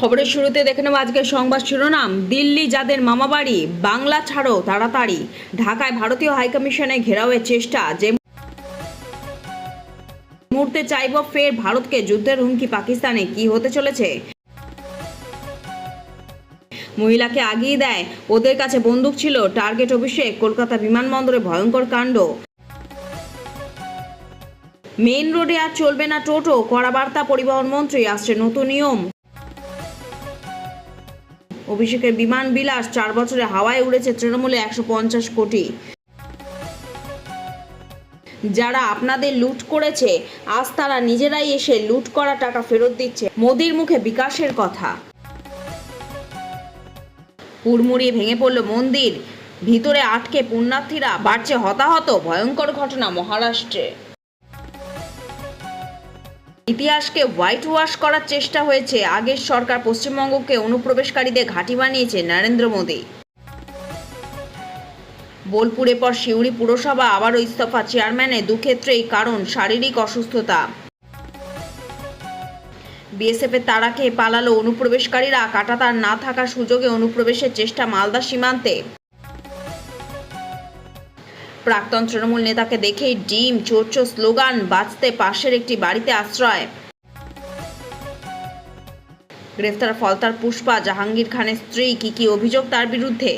খবরের শুরুতে দেখে নেব আজকের সংবাদ শিরোনাম। দিল্লি যাদের মামাবাড়ি, বাংলা ছাড়ো তাড়াতাড়ি। ঢাকায় ভারতীয় হাইকমিশনে ঘেরাওয়ের চেষ্টা। যে মুহূর্তে চাইব ফের ভারতকে যুদ্ধের হুমকি পাকিস্তানে, কি হতে চলেছে? মহিলাকে আগিয়ে দেয়, ওদের কাছে বন্দুক ছিল। টার্গেট অভিষেক, কলকাতা বিমানবন্দরে ভয়ঙ্কর কাণ্ড। মেইন রোডে আর চলবে না টোটো, কড়া বার্তা পরিবহন মন্ত্রী। আসছে নতুন নিয়ম। অভিষেকের বিমান বিলাস, 4 বছরে হাওয়ায় উড়েছে তৃণমূলে 150 কোটি। যারা আপনাদের লুট করেছে, আজ তারা নিজেরাই এসে লুট করা টাকা ফেরত দিচ্ছে। মোদির মুখে বিকাশের কথা। হুড়মুড়িয়ে ভেঙে পড়ল মন্দির, ভিতরে আটকে পুণ্যার্থীরা। বাড়ছে হতাহত, ভয়ঙ্কর ঘটনা মহারাষ্ট্রে। ইতিহাসকে হোয়াইট ওয়াশ করার চেষ্টা হয়েছে। আগের সরকার পশ্চিমবঙ্গকে অনুপ্রবেশকারীদের ঘাঁটি বানিয়েছে নরেন্দ্র মোদী। বোলপুরের পর সিউড়ি পুরসভা আবারও ইস্তফা চেয়ারম্যানের, দুক্ষেত্রেই কারণ শারীরিক অসুস্থতা। বিএসএফ এর তাড়া খেয়ে পালালো অনুপ্রবেশকারীরা। কাঁটাতার না থাকার সুযোগে অনুপ্রবেশের চেষ্টা মালদা সীমান্তে। প্রাক্তন তৃণমূল নেতাকে দেখেই ডিম চোরচ স্লোগান, বাঁচতে পাশের একটি বাড়িতে আশ্রয়। গ্রেফতার ফলতার পুষ্পা, জাহাঙ্গীর খানের স্ত্রী। কি অভিযোগ তার বিরুদ্ধে?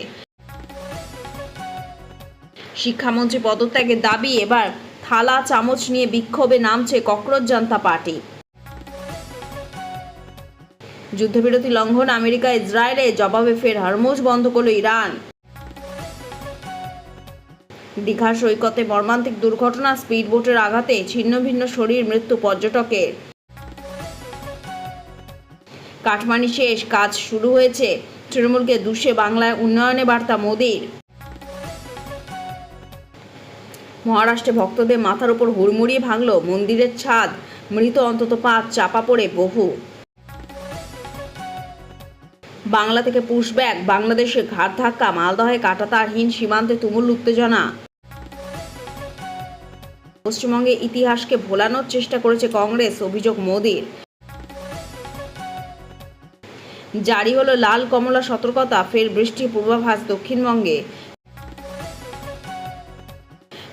শিক্ষামন্ত্রী পদত্যাগের দাবি। এবার থালা চামচ নিয়ে বিক্ষোভে নামছে ককরোচ জনতা পার্টি। যুদ্ধবিরতি লঙ্ঘন আমেরিকা ইসরায়েলে, জবাবে ফের হরমুজ বন্ধ করল ইরান। দীঘার সৈকতে মর্মান্তিক দুর্ঘটনা, স্পিড বোটের আঘাতে ছিন্ন ভিন্ন শরীর, মৃত্যু পর্যটকের। কাটমানি শেষ, কাজ শুরু হয়েছে। তৃণমূলকে দুষে বাংলায় উন্নয়নে বার্তা মোদির। মহারাষ্ট্রে ভক্তদের মাথার উপর হুড়মুড়িয়ে ভাঙল মন্দিরের ছাদ, মৃত অন্তত 5, চাপা পড়ে বহু। বাংলা থেকে পুশব্যাক, বাংলাদেশে ঘাট ধাক্কা, মালদহে কাঁটাতারহীন সীমান্তে তুমুল উত্তেজনা। পশ্চিমবঙ্গে ইতিহাসকে ভোলানোর চেষ্টা করেছে কংগ্রেস, অভিযোগ মোদির। জারি হলো লাল কমলা সতর্কতা, ফের বৃষ্টির পূর্বাভাস দক্ষিণবঙ্গে।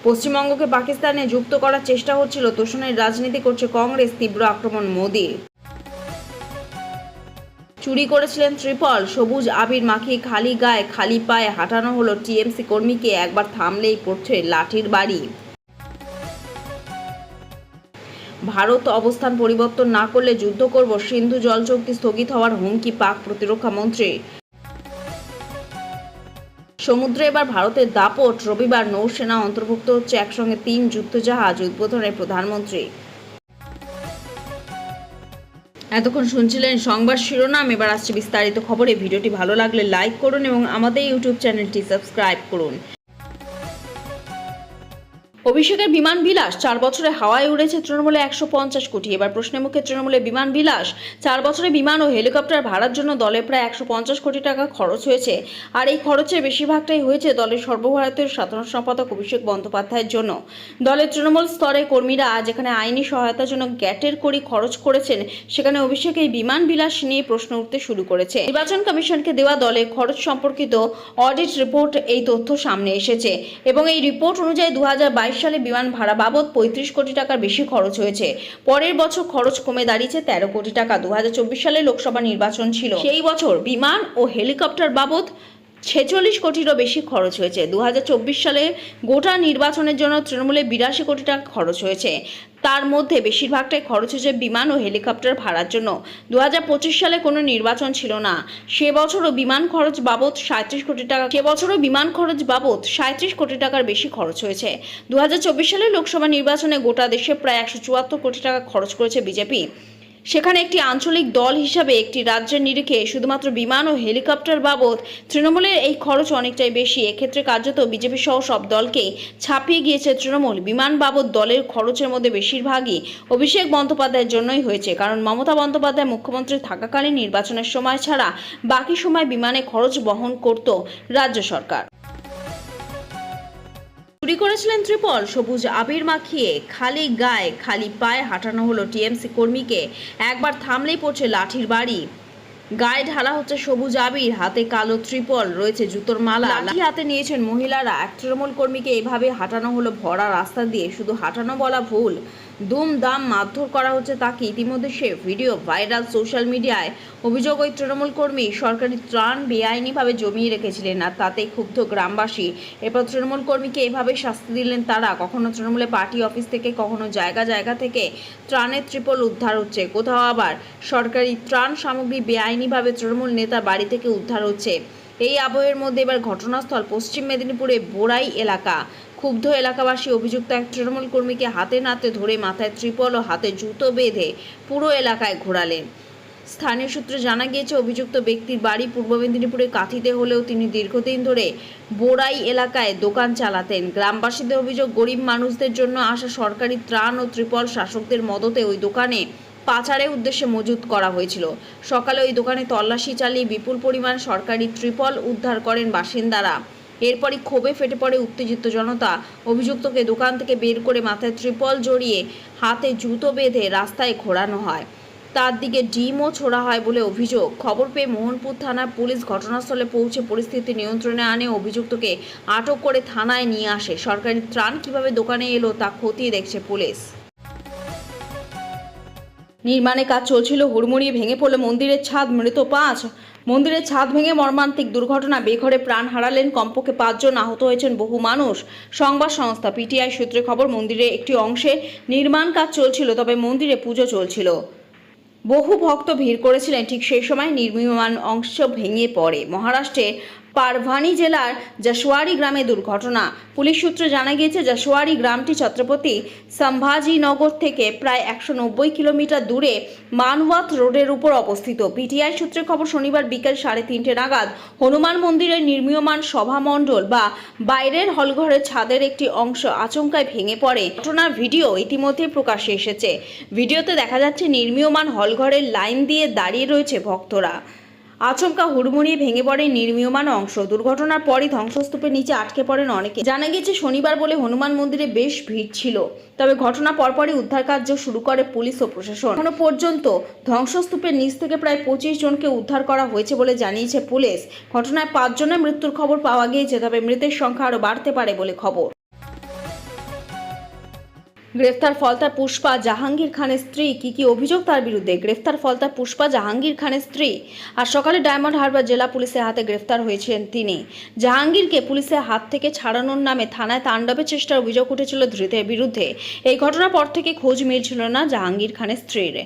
পশ্চিমবঙ্গকে পাকিস্তানে যুক্ত করার চেষ্টা হচ্ছিল, তোষণের রাজনীতি করছে কংগ্রেস, তীব্র আক্রমণ মোদির। চুরি করেছিলেন ত্রিপল, সবুজ আবির মাখিয়ে খালি গায়ে খালি পায়ে হাঁটানো হলো টিএমসি কর্মীকে। একবার থামলেই পড়ছে লাঠির বাড়ি। ভারত অবস্থান পরিবর্তন না করলে যুদ্ধ করব, সিন্ধু জল চুক্তি স্থগিত হওয়ার হুমকি পাক প্রতিরক্ষা মন্ত্রী। সমুদ্রে এবার ভারতের দাপট, রবিবার নৌসেনা অন্তর্ভুক্ত হচ্ছে একসঙ্গে 3 যুদ্ধজাহাজ, উদ্বোধনে প্রধানমন্ত্রী। এতক্ষণ শুনছিলেন সংবাদ শিরোনাম, এবার আসছে বিস্তারিত খবরে। ভিডিওটি ভালো লাগলে লাইক করুন এবং আমাদের ইউটিউব চ্যানেলটি সাবস্ক্রাইব করুন। অভিষেকের বিমান বিলাস, 4 বছরে হাওয়ায় উড়েছে তৃণমূলে 150 কোটি। এবার প্রশ্নের মুখে তৃণমূলের বিমান বিলাস। 4 বছরে বিমান ও হেলিকপ্টার ভাড়ার জন্য দলে প্রায় 150 কোটি টাকা খরচ হয়েছে। আর এই খরচের বেশিরভাগটাই হয়েছে দলের সর্বভারতীয় সাধারণ সম্পাদক অভিষেক বন্দ্যোপাধ্যায়ের জন্য। দলের তৃণমূল স্তরে কর্মীরা যেখানে আইনি সহায়তার জন্য গ্যাটের কড়ি খরচ করেছেন, সেখানে অভিষেক এই বিমান বিলাস নিয়ে প্রশ্ন উঠতে শুরু করেছে। নির্বাচন কমিশনকে দেওয়া দলে খরচ সম্পর্কিত অডিট রিপোর্ট এই তথ্য সামনে এসেছে এবং এই রিপোর্ট অনুযায়ী 2022 সালে বিমান ভাড়া বাবদ 35 কোটি টাকার বেশি খরচ হয়েছে। পরের বছর খরচ কমে দাঁড়িয়েছে 13 কোটি টাকা। 2024 সালে লোকসভা নির্বাচন ছিল, সেই বছর বিমান ও হেলিকপ্টার বাবদ 46 কোটিরও বেশি খরচ হয়েছে। 2024 সালে গোটা নির্বাচনের জন্য তৃণমূলে 82 কোটি টাকা খরচ হয়েছে। তার মধ্যে বেশিরভাগটাই খরচ হয়েছে বিমান ও হেলিকপ্টার ভাড়ার জন্য। 2025 সালে কোনো নির্বাচন ছিল না, সে বছরও বিমান খরচ বাবদ 37 কোটি টাকার বেশি খরচ হয়েছে। 2024 সালে লোকসভা নির্বাচনে গোটা দেশে প্রায় 174 কোটি টাকা খরচ করেছে বিজেপি। সেখানে একটি আঞ্চলিক দল হিসাবে একটি রাজ্যের নিরিখে শুধুমাত্র বিমান ও হেলিকপ্টার বাবদ তৃণমূলের এই খরচ অনেকটাই বেশি। এক্ষেত্রে কার্যত বিজেপি সহ সব দলকেই ছাপিয়ে গিয়েছে তৃণমূল। বিমান বাবদ দলের খরচের মধ্যে বেশিরভাগই অভিষেক বন্দ্যোপাধ্যায়ের জন্যই হয়েছে, কারণ মমতা বন্দ্যোপাধ্যায় মুখ্যমন্ত্রী থাকাকালীন নির্বাচনের সময় ছাড়া বাকি সময় বিমানে খরচ বহন করত রাজ্য সরকার। চুরি করেছিলেন ত্রিপল, সবুজ আবির মাখিয়ে খালি গায়ে খালি পায়ে হাঁটানো হলো টিএমসি কর্মীকে। একবার থামলেই পড়ছে লাঠির বাড়ি। গায়ে ঢালা হচ্ছে সবুজ আবির, হাতে কালো ত্রিপল, রয়েছে জুতোর মালা, লাঠি হাতে নিয়েছেন মহিলারা। এক তৃণমূল কর্মীকে এভাবে হাঁটানো হলো ভরা রাস্তা দিয়ে, শুধু হাঁটানো বলা ভুল, দুমদাম মারধর করা হচ্ছে তাকে। ইতিমধ্যে সে ভিডিও ভাইরাল সোশ্যাল মিডিয়ায়। অভিযোগ, ওই তৃণমূল কর্মী সরকারি ত্রাণ বেআইনিভাবে জমিয়ে রেখেছিলেন, আর তাতেই ক্ষুব্ধ গ্রামবাসী। এরপর তৃণমূল কর্মীকে এভাবে শাস্তি দিলেন তারা। কখনো তৃণমূলের পার্টি অফিস থেকে, কখনো জায়গা জায়গা থেকে ত্রাণের ত্রিপল উদ্ধার হচ্ছে, কোথাও আবার সরকারি ত্রাণ সামগ্রী বেআইনিভাবে তৃণমূল নেতা বাড়ি থেকে উদ্ধার হচ্ছে। এই আবহের মধ্যে এবার ঘটনাস্থল পশ্চিম মেদিনীপুরে বোরাই এলাকা। ক্ষুব্ধ এলাকাবাসী অভিযুক্ত এক তৃণমূল কর্মীকে হাতে নাতে ধরে মাথায় ত্রিপল ও হাতে জুতো বেঁধে পুরো এলাকায় ঘোরালেন। স্থানীয় সূত্রে জানা গিয়েছে, অভিযুক্ত ব্যক্তির বাড়ি পূর্ব মেদিনীপুরের কাঁথিতে হলেও তিনি দীর্ঘদিন ধরে বোরাই এলাকায় দোকান চালাতেন। গ্রামবাসীদের অভিযোগ, গরিব মানুষদের জন্য আসা সরকারি ত্রাণ ও ত্রিপল শাসকদের মদতে ওই দোকানে পাচারের উদ্দেশ্যে মজুত করা হয়েছিল। সকালে ওই দোকানে তল্লাশি চালিয়ে বিপুল পরিমাণ সরকারি ত্রিপল উদ্ধার করেন বাসিন্দারা। এরপরই ক্ষোভে ফেটে পড়ে উত্তেজিত জনতা। অভিযুক্তকে দোকান থেকে বের করে মাথায় ত্রিপল জড়িয়ে হাতে জুতো বেঁধে রাস্তায় ঘোরানো হয়। তার দিকে ডিমও ছোড়া হয় বলে অভিযোগ। খবর পেয়ে মোহনপুর থানার পুলিশ ঘটনাস্থলে পৌঁছে পরিস্থিতি নিয়ন্ত্রণে আনে। অভিযুক্তকে আটক করে থানায় নিয়ে আসে। সরকারি ত্রাণ কিভাবে দোকানে এলো তা খতিয়ে দেখছে পুলিশ। নির্মাণে কাজ চলছিল, হুড়মুড়িয়ে ভেঙে পড়ল মন্দিরের ছাদ, মৃত 5। মন্দিরের ছাদ ভেঙে মর্মান্তিক দুর্ঘটনা, বেঘরে প্রাণ হারালেন কমপক্ষে 5 জন, আহত হয়েছেন বহু মানুষ। সংবাদ সংস্থা পিটিআই সূত্রে খবর, মন্দিরের একটি অংশে নির্মাণ কাজ চলছিল, তবে মন্দিরে পুজো চলছিল। বহু ভক্ত ভিড় করেছিলেন, ঠিক সেই সময় নির্মীয়মান অংশ ভেঙে পড়ে। মহারাষ্ট্রের পারভানি জেলার জাসওয়ারি গ্রামে দুর্ঘটনা। পুলিশ সূত্রে জানা গিয়েছে, জাসওয়ারি গ্রামটি ছত্রপতি সম্ভাজিনগর থেকে প্রায় 190 কিলোমিটার দূরে মানওয়াত রোডের উপর অবস্থিত। পিটিআই সূত্রে খবর, শনিবার বিকেল 3:30 নাগাদ হনুমান মন্দিরের নির্মীয়মান সভামণ্ডল বা বাইরের হলঘরের ছাদের একটি অংশ আচমকায় ভেঙে পড়ে। ঘটনার ভিডিও ইতিমধ্যে প্রকাশ্যে এসেছে। ভিডিওতে দেখা যাচ্ছে নির্মীয়মান হলঘরের লাইন দিয়ে দাঁড়িয়ে রয়েছে ভক্তরা। আচমকা হুড়মুড়িয়ে ভেঙে পড়ে নির্মীয়মান অংশ। দুর্ঘটনার পরই ধ্বংসস্তূপের নিচে আটকে পড়েন অনেকে। জানা গিয়েছে, শনিবার বলে হনুমান মন্দিরে বেশ ভিড় ছিল, তবে ঘটনা পরপরই উদ্ধার কার্য শুরু করে পুলিশ ও প্রশাসন। এখনো পর্যন্ত ধ্বংসস্তূপের নিচ থেকে প্রায় 25 জনকে উদ্ধার করা হয়েছে বলে জানিয়েছে পুলিশ। ঘটনায় 5 জনের মৃত্যুর খবর পাওয়া গিয়েছে, তবে মৃতের সংখ্যা আরও বাড়তে পারে বলে খবর। গ্রেফতার ফলতার পুষ্পা, জাহাঙ্গীর খানের স্ত্রী। কি অভিযোগ তার বিরুদ্ধে? গ্রেফতার ফলতার পুষ্পা, জাহাঙ্গীর খানের স্ত্রী। আর সকালে ডায়মন্ড হারবার জেলা পুলিশের হাতে গ্রেফতার হয়েছেন তিনি। জাহাঙ্গীরকে পুলিশের হাত থেকে ছাড়ানোর নামে থানায় তাণ্ডবের চেষ্টার অভিযোগ উঠেছিল ধৃতের বিরুদ্ধে। এই ঘটনার পর থেকে খোঁজ মিলছিল না জাহাঙ্গীর খানের স্ত্রীর।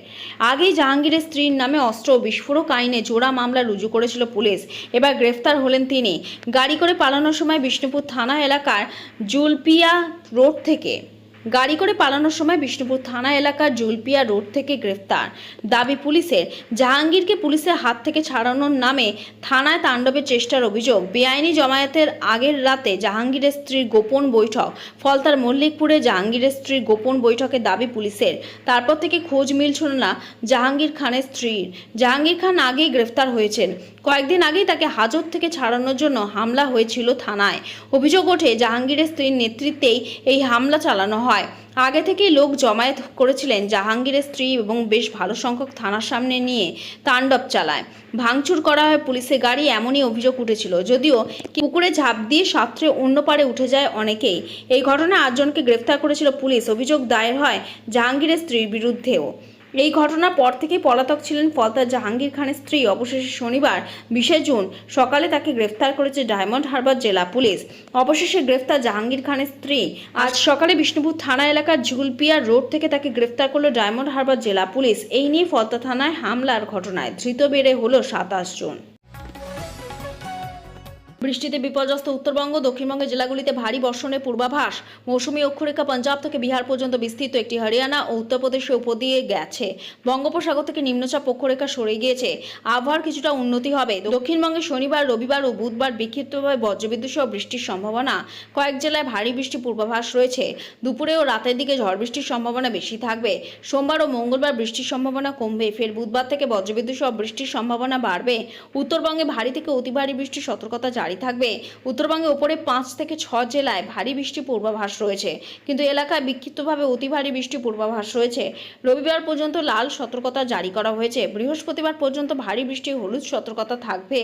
আগেই জাহাঙ্গীরের স্ত্রীর নামে অস্ত্র ও বিস্ফোরক আইনে জোড়া মামলা রুজু করেছিল পুলিশ। এবার গ্রেফতার হলেন তিনি। গাড়ি করে পালানোর সময় বিষ্ণুপুর থানা এলাকার জুলপিয়া রোড থেকে জুলপিয়া রোড থেকে গ্রেফতার দাবি পুলিশের। জাহাঙ্গীরকে পুলিশের হাত থেকে ছাড়ানোর নামে থানায় তাণ্ডবের চেষ্টার অভিযোগ। বেআইনি জমায়েতের আগের রাতে জাহাঙ্গীরের স্ত্রীর গোপন বৈঠক। ফলতার মল্লিকপুরে জাহাঙ্গীরের স্ত্রীর গোপন বৈঠকের দাবি পুলিশের। তারপর থেকে খোঁজ মিলছিল না জাহাঙ্গীর খানের স্ত্রীর। জাহাঙ্গীর খান আগেই গ্রেফতার হয়েছেন। কয়েকদিন আগেই তাকে হাজত থেকে ছাড়ানোর জন্য হামলা হয়েছিল থানায়। অভিযোগ ওঠে, জাহাঙ্গীরের স্ত্রীর নেতৃত্বেই এই হামলা চালানো হয়। আগে থেকেই লোক জমায়েত করেছিলেন জাহাঙ্গীরের স্ত্রী এবং বেশ ভালো সংখ্যক থানার সামনে নিয়ে তাণ্ডব চালায়। ভাঙচুর করা হয় পুলিশের গাড়ি, এমনই অভিযোগ উঠেছিল। যদিও পুকুরে ঝাঁপ দিয়ে সাঁতরে অন্য পারে উঠে যায় অনেকেই। এই ঘটনায় 8 জনকে গ্রেফতার করেছিল পুলিশ। অভিযোগ দায়ের হয় জাহাঙ্গীরের স্ত্রীর বিরুদ্ধেও। এই ঘটনার পর থেকেই পলাতক ছিলেন ফলতার জাহাঙ্গীর খানের স্ত্রী। অবশেষে শনিবার 20 জুন সকালে তাকে গ্রেফতার করেছে ডায়মন্ড হারবার জেলা পুলিশ। অবশেষে গ্রেফতার জাহাঙ্গীর খানের স্ত্রী। আজ সকালে বিষ্ণুপুর থানা এলাকার ঝুলপিয়া রোড থেকে তাকে গ্রেফতার করল ডায়মন্ড হারবার জেলা পুলিশ। এই নিয়ে ফলতা থানায় হামলার ঘটনায় ধৃত বেড়ে হলো 27 জন। বৃষ্টিতে বিপর্যস্ত উত্তরবঙ্গ, দক্ষিণবঙ্গের জেলাগুলিতে ভারী বর্ষণের পূর্বাভাস। মৌসুমী অক্ষরেখা পাঞ্জাব থেকে বিহার পর্যন্ত বিস্তৃত, একটি হরিয়ানা ও উত্তরপ্রদেশের উপর দিয়ে গেছে। বঙ্গোপসাগর থেকে নিম্নচাপ অক্ষরেখা সরে গিয়েছে। আবহাওয়ার কিছুটা উন্নতি হবে। দক্ষিণবঙ্গে শনিবার, রবিবার ও বুধবার বিক্ষিপ্তভাবে বজ্রবিদ্যুৎ সহ বৃষ্টির সম্ভাবনা। কয়েক জেলায় ভারী বৃষ্টির পূর্বাভাস রয়েছে। দুপুরে ও রাতের দিকে ঝড় বৃষ্টির সম্ভাবনা বেশি থাকবে। সোমবার ও মঙ্গলবার বৃষ্টির সম্ভাবনা কমবে। ফের বুধবার থেকে বজ্রবিদ্যুৎ সহ বৃষ্টির সম্ভাবনা বাড়বে। উত্তরবঙ্গে ভারী থেকে অতি ভারী বৃষ্টির সতর্কতা জারি জারি থাকবে। উত্তরবঙ্গে উপরে 5 থেকে 6 জেলায় ভারী বৃষ্টির পূর্বাভাস রয়েছে, কিন্তু এলাকায় বিক্ষিপ্তভাবে অতি ভারী বৃষ্টির পূর্বাভাস রয়েছে। রবিবার পর্যন্ত লাল সতর্কতা জারি করা হয়েছে। বৃহস্পতিবার পর্যন্ত ভারী বৃষ্টি হলুদ সতর্কতা থাকবে।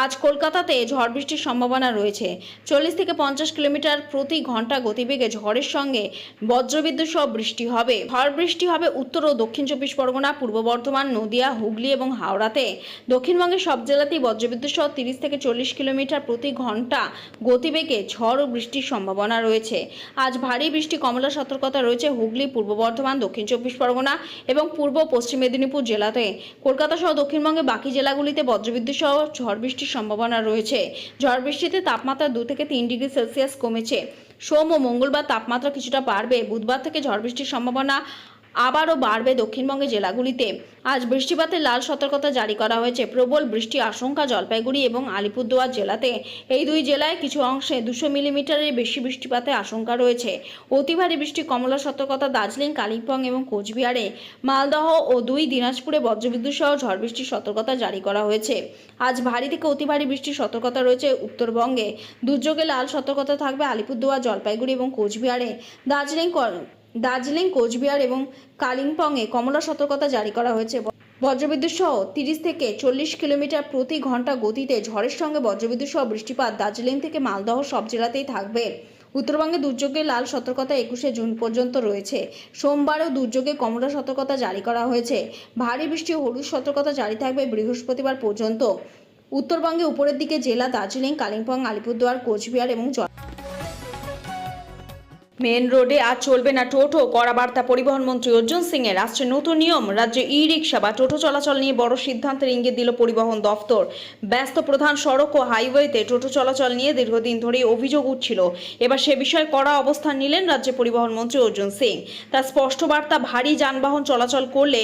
আজ কলকাতাতে ঝড় বৃষ্টির সম্ভাবনা রয়েছে। 40 থেকে 50 কিলোমিটার প্রতি ঘন্টা গতিবেগে ঝড়ের সঙ্গে বজ্রবিদ্যুৎ সহ বৃষ্টি হবে। ঝড় বৃষ্টি হবে উত্তর ও দক্ষিণ 24 পরগনা, পূর্ব বর্ধমান, নদিয়া, হুগলি এবং হাওড়াতে। দক্ষিণবঙ্গের সব জেলাতেই বজ্রবিদ্যুৎ সহ 30 থেকে 40 কিলোমিটার প্রতি ঘন্টা গতিবেগে ঝড় ও বৃষ্টির সম্ভাবনা রয়েছে। আজ ভারী বৃষ্টি কমলা সতর্কতা রয়েছে হুগলি, পূর্ব বর্ধমান, দক্ষিণ 24 পরগনা এবং পূর্ব পশ্চিম মেদিনীপুর জেলাতে। কলকাতা সহ দক্ষিণবঙ্গে বাকি জেলাগুলিতে বজ্রবিদ্যুৎ সহ ঝড় বৃষ্টির সম্ভাবনা রয়েছে। ঝড় বৃষ্টিতে তাপমাত্রা 2 থেকে 3 ডিগ্রি সেলসিয়াস কমেছে। সোম ও মঙ্গলবার তাপমাত্রা কিছুটা বাড়বে। বুধবার থেকে ঝড় বৃষ্টির সম্ভাবনা আবারও বাড়বে দক্ষিণবঙ্গের জেলাগুলিতে। আজ বৃষ্টিপাতের লাল সতর্কতা জারি করা হয়েছে। প্রবল বৃষ্টি আশঙ্কা জলপাইগুড়ি এবং আলিপুরদুয়ার জেলাতে। এই দুই জেলায় কিছু অংশে 200 মিলিমিটারের বেশি বৃষ্টিপাতের আশঙ্কা রয়েছে। অতি ভারী বৃষ্টি কমলা সতর্কতা দার্জিলিং, কালিম্পং এবং কোচবিহারে। মালদহ ও 2 দিনাজপুরে বজ্রবিদ্যুৎ সহ ঝড় বৃষ্টির সতর্কতা জারি করা হয়েছে। আজ ভারী থেকে অতি ভারী বৃষ্টির সতর্কতা রয়েছে উত্তরবঙ্গে। দুর্যোগে লাল সতর্কতা থাকবে আলিপুরদুয়ার, জলপাইগুড়ি এবং কোচবিহারে। দার্জিলিং, কোচবিহার এবং কালিম্পংয়ে কমলা সতর্কতা জারি করা হয়েছে। বজ্রবিদ্যুৎ সহ 30 থেকে 40 কিলোমিটার প্রতি ঘন্টা গতিতে ঝড়ের সঙ্গে বজ্রবিদ্যুৎ সহ বৃষ্টিপাত দার্জিলিং থেকে মালদহ সব জেলাতেই থাকবে। উত্তরবঙ্গে দুর্যোগের লাল সতর্কতা 21শে জুন পর্যন্ত রয়েছে। সোমবারেও দুর্যোগে কমলা সতর্কতা জারি করা হয়েছে। ভারী বৃষ্টি ও হলুদ সতর্কতা জারি থাকবে বৃহস্পতিবার পর্যন্ত। উত্তরবঙ্গে উপরের দিকে জেলা দার্জিলিং, কালিম্পং, আলিপুরদুয়ার, কোচবিহার এবং মেন রোডে আজ চলবে না টোটো। কড়া বার্তা পরিবহন মন্ত্রী অর্জুন সিং এর। আসছে নতুন নিয়ম। রাজ্যে ই রিক্সা বা টোটো চলাচল নিয়ে বড় সিদ্ধান্তের ইঙ্গিত দিল পরিবহন দফতর। ব্যস্ত প্রধান সড়ক ও হাইওয়েতে টোটো চলাচল নিয়ে দীর্ঘদিন ধরেই অভিযোগ উঠছিল। এবার সে বিষয়ে কড়া অবস্থান নিলেন রাজ্যে পরিবহন মন্ত্রী অর্জুন সিং। তার স্পষ্ট বার্তা, ভারী যানবাহন চলাচল করলে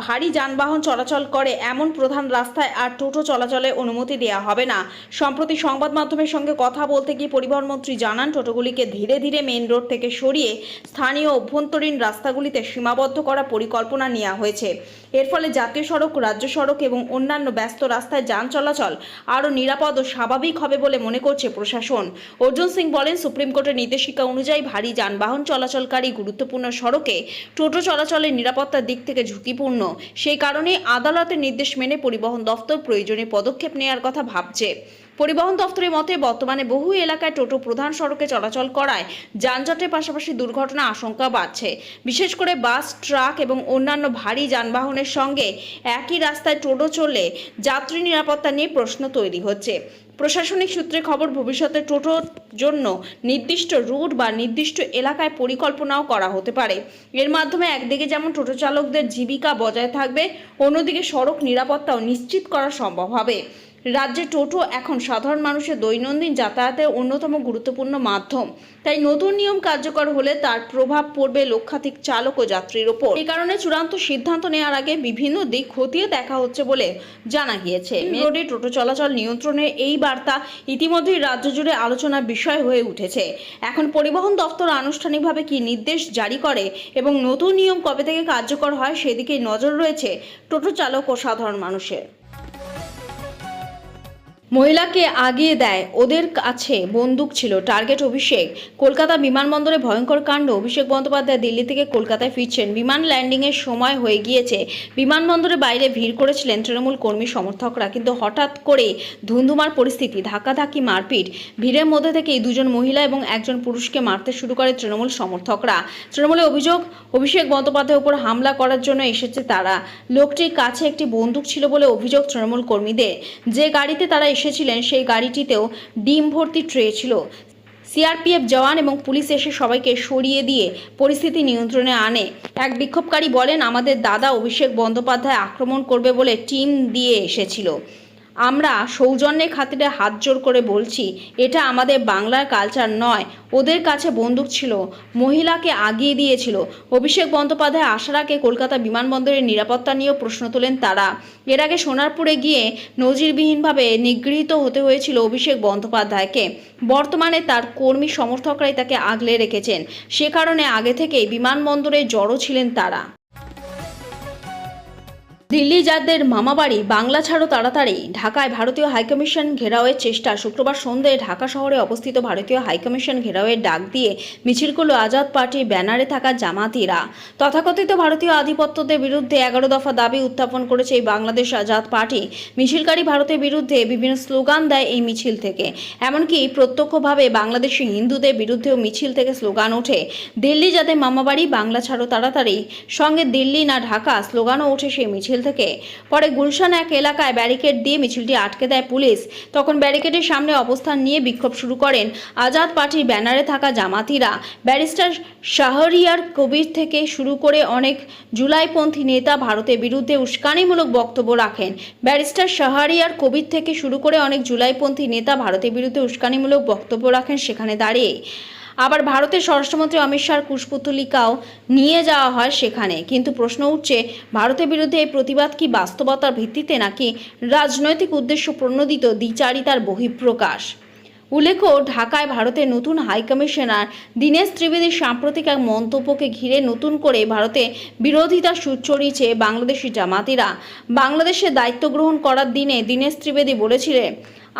ভারী যানবাহন চলাচল করে এমন প্রধান রাস্তায় আর টোটো চলাচলে অনুমতি দেওয়া হবে না। সম্প্রতি সংবাদ মাধ্যমের সঙ্গে কথা বলতে গিয়ে পরিবহন মন্ত্রী জানান, টোটোগুলিকে ধীরে ধীরে মেইন রোড থেকে সরিয়ে স্থানীয় অভ্যন্তরীণ রাস্তাগুলিতে সীমাবদ্ধ করার পরিকল্পনা নেওয়া হয়েছে। এর ফলে জাতীয় সড়ক, রাজ্য সড়ক এবং অন্যান্য ব্যস্ত রাস্তায় যান চলাচল আরও নিরাপদ ও স্বাভাবিক হবে বলে মনে করছে প্রশাসন। অর্জুন সিং বলেন, সুপ্রিম কোর্টের নির্দেশিকা অনুযায়ী ভারী যানবাহন চলাচলকারী গুরুত্বপূর্ণ সড়কে টোটো চলাচলের নিরাপত্তার দিক থেকে ঝুঁকিপূর্ণ। সেই কারণে আদালতের নির্দেশ মেনে পরিবহন দফতর প্রয়োজনীয় পদক্ষেপ নেওয়ার কথা ভাবছে। পরিবহন দফতরের মতে, বর্তমানে বহু এলাকায় টোটো প্রধান সড়কে চলাচল করায় যানজটের পাশাপাশি দুর্ঘটনা আশঙ্কা বাড়ছে। বিশেষ করে বাস, ট্রাক এবং অন্যান্য ভারী যানবাহনের সঙ্গে একই রাস্তায় টোটো চললে যাত্রী নিরাপত্তা নিয়ে প্রশ্ন তৈরি হচ্ছে। প্রশাসনিক সূত্রে খবর, ভবিষ্যতে টোটোর জন্য নির্দিষ্ট রুট বা নির্দিষ্ট এলাকায় পরিকল্পনাও করা হতে পারে। এর মাধ্যমে একদিকে যেমন টোটো চালকদের জীবিকা বজায় থাকবে, অন্যদিকে সড়ক নিরাপত্তাও নিশ্চিত করা সম্ভব হবে। রাজ্যে টোটো এখন সাধারণ মানুষের দৈনন্দিন যাতায়াতের অন্যতম গুরুত্বপূর্ণ মাধ্যম। তাই নতুন নিয়ম কার্যকর হলে তার প্রভাব পড়বে লক্ষাধিক চালক ও যাত্রীর ওপর। এই কারণে চূড়ান্ত সিদ্ধান্ত নেওয়ার আগে বিভিন্ন দিক খতিয়ে দেখা হচ্ছে বলে জানা গিয়েছে। মেন রোডে টোটো চলাচল নিয়ন্ত্রণের এই বার্তা ইতিমধ্যেই রাজ্য জুড়ে আলোচনার বিষয় হয়ে উঠেছে। এখন পরিবহন দফতর আনুষ্ঠানিকভাবে কি নির্দেশ জারি করে এবং নতুন নিয়ম কবে থেকে কার্যকর হয় সেদিকে নজর রয়েছে টোটো চালক ও সাধারণ মানুষের। মহিলাকে আগিয়ে দেয়, ওদের কাছে বন্দুক ছিল, টার্গেট অভিষেক। কলকাতা বিমানবন্দরে ভয়ঙ্কর কাণ্ড। অভিষেক বন্দ্যোপাধ্যায় দিল্লি থেকে কলকাতায় ফিরছেন। বিমান ল্যান্ডিংয়ের সময় হয়ে গিয়েছে। বিমানবন্দরের বাইরে ভিড় করেছিলেন তৃণমূল কর্মী সমর্থকরা, কিন্তু হঠাৎ করে ধুন্ধুমার পরিস্থিতি, ধাক্কাধাক্কি, মারপিট। ভিড়ের মধ্যে থেকেই দুজন মহিলা এবং একজন পুরুষকে মারতে শুরু করে তৃণমূল সমর্থকরা। তৃণমূলের অভিযোগ, অভিষেক বন্দ্যোপাধ্যায়ের উপর হামলা করার জন্য এসেছে তারা। লোকটির কাছে একটি বন্দুক ছিল বলে অভিযোগ তৃণমূল কর্মীদের। যে গাড়িতে তারা এসেছিলেন সেই গাড়িটিতেও ডিম ভর্তি ট্রে ছিল। সিআরপিএফ জওয়ান এবং পুলিশ এসে সবাইকে সরিয়ে দিয়ে পরিস্থিতি নিয়ন্ত্রণে আনে। এক বিক্ষোভকারী বলেন, আমাদের দাদা অভিষেক বন্দ্যোপাধ্যায় আক্রমণ করবে বলে টিম দিয়ে এসেছিল। আমরা সৌজন্যের খাতিরে হাত জোর করে বলছি, এটা আমাদের বাংলার কালচার নয়। ওদের কাছে বন্দুক ছিল, মহিলাকে আগিয়ে দিয়েছিল। অভিষেক বন্দ্যোপাধ্যায় আসার আগে কলকাতা বিমানবন্দরের নিরাপত্তা নিয়েও প্রশ্ন তোলেন তারা। এর আগে সোনারপুরে গিয়ে নজিরবিহীনভাবে নিগৃহীত হতে হয়েছিল অভিষেক বন্দ্যোপাধ্যায়কে। বর্তমানে তার কর্মী সমর্থকরাই তাকে আগলে রেখেছেন। সে কারণে আগে থেকেই বিমানবন্দরে জড়ো ছিলেন তারা। দিল্লি যাদের মামাবাড়ি বাংলা ছাড়ো তাড়াতাড়ি। ঢাকায় ভারতীয় হাইকমিশন ঘেরাওয়ের চেষ্টা। শুক্রবার সন্ধ্যায় ঢাকা শহরে অবস্থিত ভারতীয় হাইকমিশন ঘেরাওয়ের ডাক দিয়ে মিছিল করল আজাদ পার্টির ব্যানারে থাকা জামাতিরা। তথাকথিত ভারতীয় আধিপত্যদের বিরুদ্ধে 11 দফা দাবি উত্থাপন করেছে এই বাংলাদেশ আজাদ পার্টি। মিছিলকারী ভারতের বিরুদ্ধে বিভিন্ন স্লোগান দেয় এই মিছিল থেকে। এমনকি প্রত্যক্ষভাবে বাংলাদেশি হিন্দুদের বিরুদ্ধেও মিছিল থেকে স্লোগান ওঠে। দিল্লি যাদের মামাবাড়ি বাংলা ছাড়ো তাড়াতাড়ি, সঙ্গে দিল্লি না ঢাকা স্লোগানও ওঠে সেই মিছিল থেকে। পরে গুলশান এক এলাকায় ব্যারিকেড দিয়ে মিছিলটি আটকে দেয় পুলিশ। তখন ব্যারিকেডের সামনে অবস্থান নিয়ে বিক্ষোভ শুরু করেন আজাদ পার্টির ব্যানারে থাকা জামাতিরা। ব্যারিস্টার শাহরিয়ার কবির থেকে শুরু করে অনেক জুলাইপন্থী নেতা ভারতের বিরুদ্ধে উস্কানিমূলক বক্তব্য রাখেন। ব্যারিস্টার শাহরিয়ার কবির থেকে শুরু করে অনেক জুলাইপন্থী নেতা ভারতের বিরুদ্ধে উস্কানিমূলক বক্তব্য রাখেন সেখানে দাঁড়িয়ে। আবার ভারতের স্বরাষ্ট্রমন্ত্রী অমিত শাহর কুশপুতলিকাও নিয়ে যাওয়া হয় সেখানে। কিন্তু প্রশ্ন উঠছে, ভারতের বিরুদ্ধে এই প্রতিবাদ কি বাস্তবতার ভিত্তিতে নাকি রাজনৈতিক উদ্দেশ্য প্রণোদিত দ্বিচারিতার বহিঃপ্রকাশ? উল্লেখ্য, ঢাকায় ভারতের নতুন হাইকমিশনার দীনেশ ত্রিবেদীর সাম্প্রতিক এক মন্তব্যকে ঘিরে নতুন করে ভারতে বিরোধিতার সুর চড়িয়েছে বাংলাদেশি জামাতিরা। বাংলাদেশে দায়িত্ব গ্রহণ করার দিনে দীনেশ ত্রিবেদী বলেছিলেন,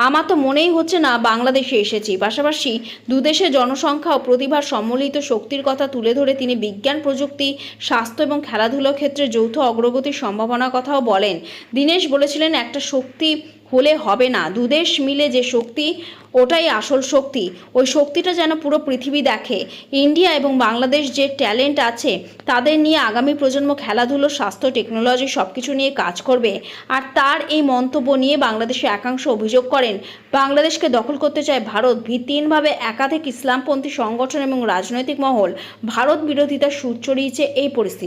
আমার তো মনেই হচ্ছে না বাংলাদেশে এসেছি। পাশাপাশি দুদেশের জনসংখ্যা ও প্রতিভার সম্মিলিত শক্তির কথা তুলে ধরে তিনি বিজ্ঞান, প্রযুক্তি, স্বাস্থ্য এবং খেলাধুলার ক্ষেত্রে যৌথ অগ্রগতির সম্ভাবনার কথাও বলেন। দীনেশ বলেছিলেন, একটা শক্তি হলে হবে না, দুদেশ মিলে যে শক্তি ওটাই আসল শক্তি। ওই শক্তিটা যেন পুরো পৃথিবী দেখে। ইন্ডিয়া এবং বাংলাদেশ যে ট্যালেন্ট আছে তাদের নিয়ে আগামী প্রজন্ম খেলাধুলো, স্বাস্থ্য, টেকনোলজি সবকিছু নিয়ে কাজ করবে। আর তার এই মন্তব্য নিয়ে বাংলাদেশে একাংশ অভিযোগ করেন, বাংলাদেশকে দখল করতে চায় ভারত। ভিত্তিহীনভাবে একাধিক ইসলামপন্থী সংগঠন এবং রাজনৈতিক মহল ভারত বিরোধিতার সুর চড়িয়েছে এই পরিস্থিতি।